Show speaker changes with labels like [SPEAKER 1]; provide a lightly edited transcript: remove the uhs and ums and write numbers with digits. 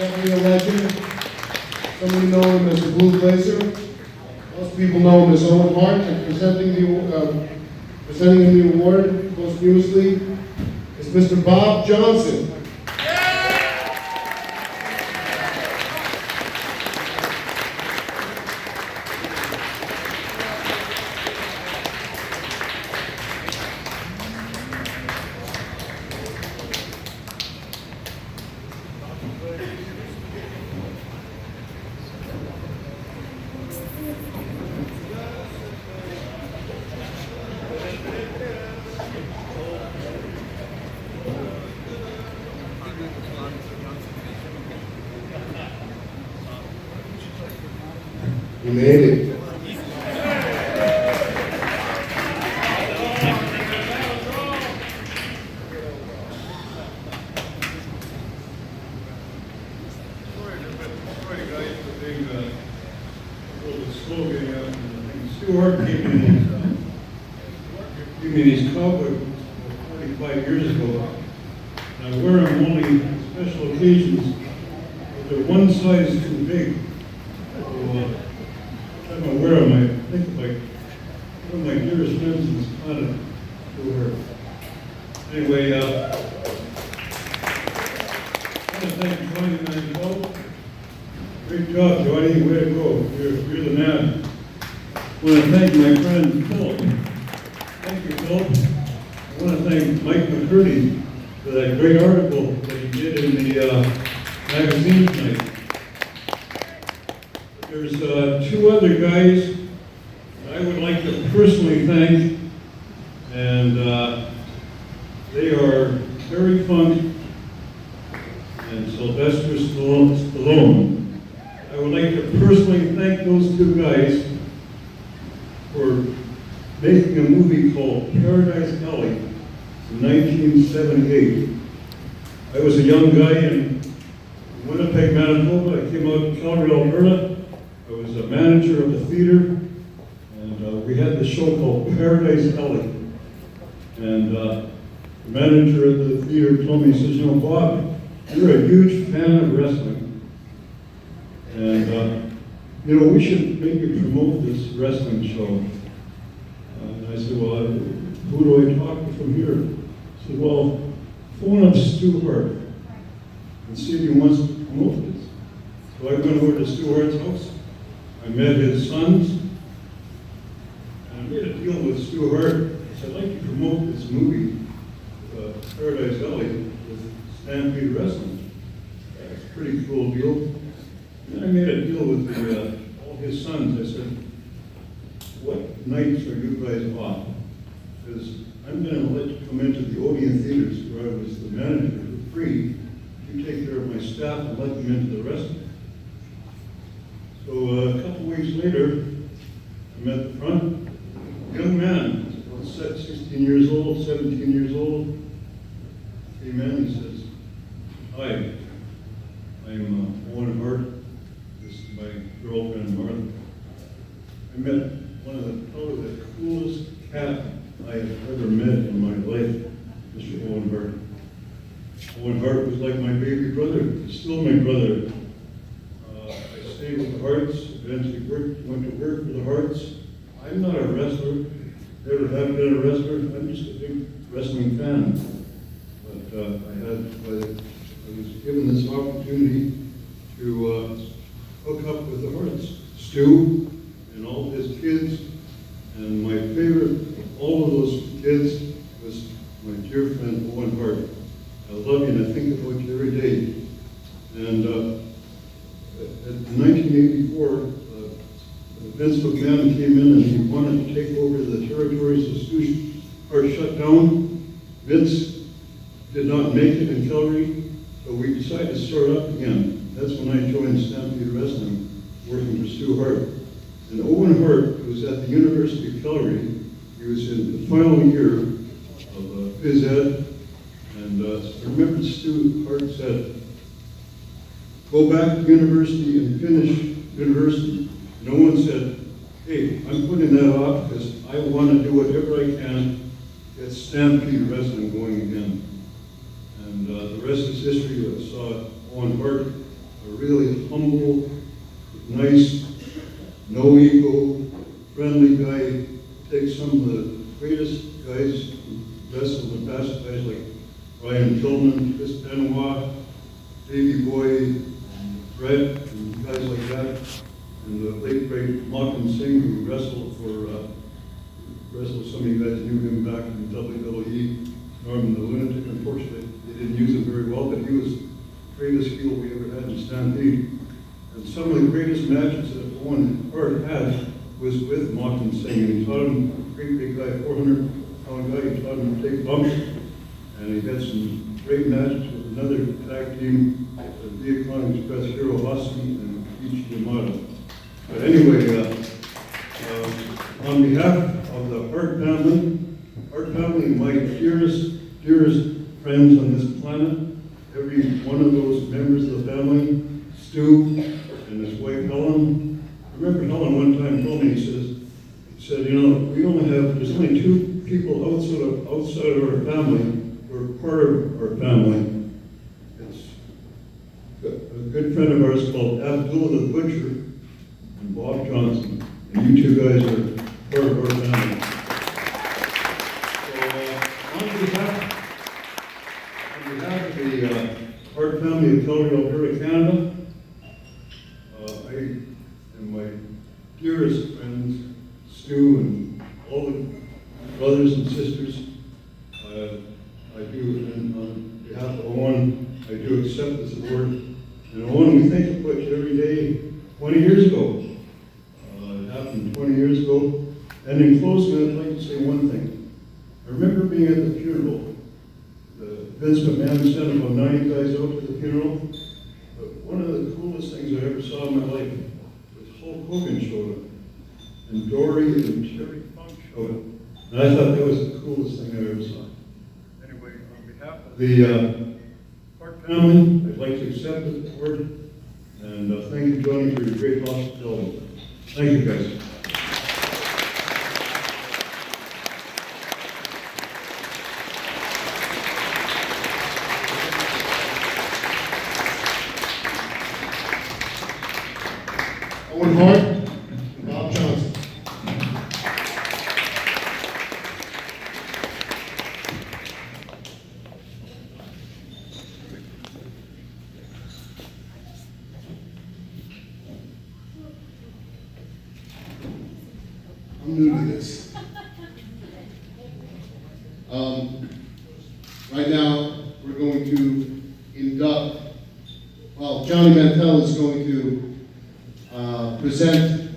[SPEAKER 1] Definitely a legend. Some of you know him as the Blue Blazer. Most people know him as Owen Hart, and presenting him the award posthumously is Mr. Bob Johnson. You made it.
[SPEAKER 2] Stu Hart gave me these cowboy 45 years ago. And I wear them only on special occasions, but they're one size too big. So, I'm aware of my, I think like one of my dearest friends in Canada to her. Anyway, I want to thank Johnny Manziel. Great job, Johnny. Way to go. You're the man. I want to thank my friend Phil. Thank you, Phil. I want to thank Mike McCurdy for that great article that he did in the magazine tonight. There's two other guys I would like to personally thank, and they are Terry Funk and Sylvester Stallone. I would like to personally thank those two guys for making a movie called Paradise Alley in 1978. I was a young guy in Winnipeg, Manitoba. I came out to Calgary, Alberta. I was a manager of the theater, and we had this show called Paradise Alley. And the manager of the theater told me, he says, you know, Bob, you're a huge fan of wrestling. And, you know, we should maybe promote this wrestling show. And I said, well, who do I talk to from here? He said, well, phone up Stu Hart and see if he wants to promote this. So I went over to Stu Hart's house. I met his sons. And I made a deal with Stu Hart. I said, I'd like to promote this movie, Paradise Alley, with Stampede Wrestling. That's a pretty cool deal. And I made a deal with all his sons. I said, what nights are you guys off? Because I'm going to let you come into the Odeon Theaters, where I was the manager, for free. You take care of my staff and let them into the wrestling. So a couple weeks later, I'm at the front. A young man, 16 years old, 17 years old, came in and says, hi, I'm Owen Hart. This is my girlfriend, Martha. I met probably the coolest cat I have ever met in my life, Mr. Owen Hart. Owen Hart was like my baby brother. He's still my brother. I stayed with the Harts, eventually went to work for the Harts. I'm not a wrestler, never have been a wrestler. I'm just a big wrestling fan. But I was given this opportunity to hook up with the Harts. Stu and all his kids, and my favorite of all of those kids was my dear friend Owen Hart. I love you and I think about you every day. And in 1984, Vince McMahon came in and he wanted to take over the territories that Stu Hart shut down. Vince did not make it in Calgary, so we decided to start up again. That's when I joined Stampede Wrestling, working for Stu Hart. And Owen Hart was at the University of Calgary. He was in the final year of phys ed. And I remember Stu Hart said, go back to university and finish university. No one said, hey, I'm putting that off because I want to do whatever I can to get Stampede Wrestling going again. And the rest is history. I saw Owen Hart a really humble, nice, no ego, friendly guy. Takes some of the greatest guys who wrestled in the past, guys like Brian Tillman, Chris Benoit, Davey Boy, Bret, and guys like that. And the late great Malcolm Singh, who wrestled some of you guys knew him back in WWE, Norman the Lunatic. Unfortunately, they didn't use him very well, but he was the greatest heel we ever had in Stampede. And some of the greatest matches that Owen Hart had was with Malcolm Singh. And he taught him, a great big guy, 400-pound guy, he taught him to take bumps. And he had some great matches with another tag team, the Icon Express, Hero Hossie and Ichi Yamato. But anyway, on behalf of the Hart family, my dearest friends on this planet, every one of those members of the family, Stu and his wife Helen. I remember Helen one time told me, he said, you know, there's only two people outside of our family who are part of our family. It's a good friend of ours called Abdullah the Butcher and Bob Johnson. And you two guys are part of our family. So on behalf of the Hart family of Calgary, Alberta, Canada, I and my dearest friends, Stu and all the brothers and sisters, I do, and on behalf of Owen, I do accept this award. And Owen, we think about you every day 20 years ago. It happened 20 years ago. And in closing, I'd like to say one thing. I remember being at the funeral. Vince McMahon sent about 90 guys out to the funeral. But one of the coolest things I ever saw in my life was Hulk Hogan showed up. And Dory and Terry Funk showed up. And I thought that was the coolest thing I ever saw. Anyway, on behalf of the Hart family, I'd like to accept this award. And thank you, Johnny, for your great hospitality. Thank you, guys.
[SPEAKER 1] Owen Hart and Bob Johnson. I'm new to this. Right now, we're going to induct, Johnny Mantel is going to present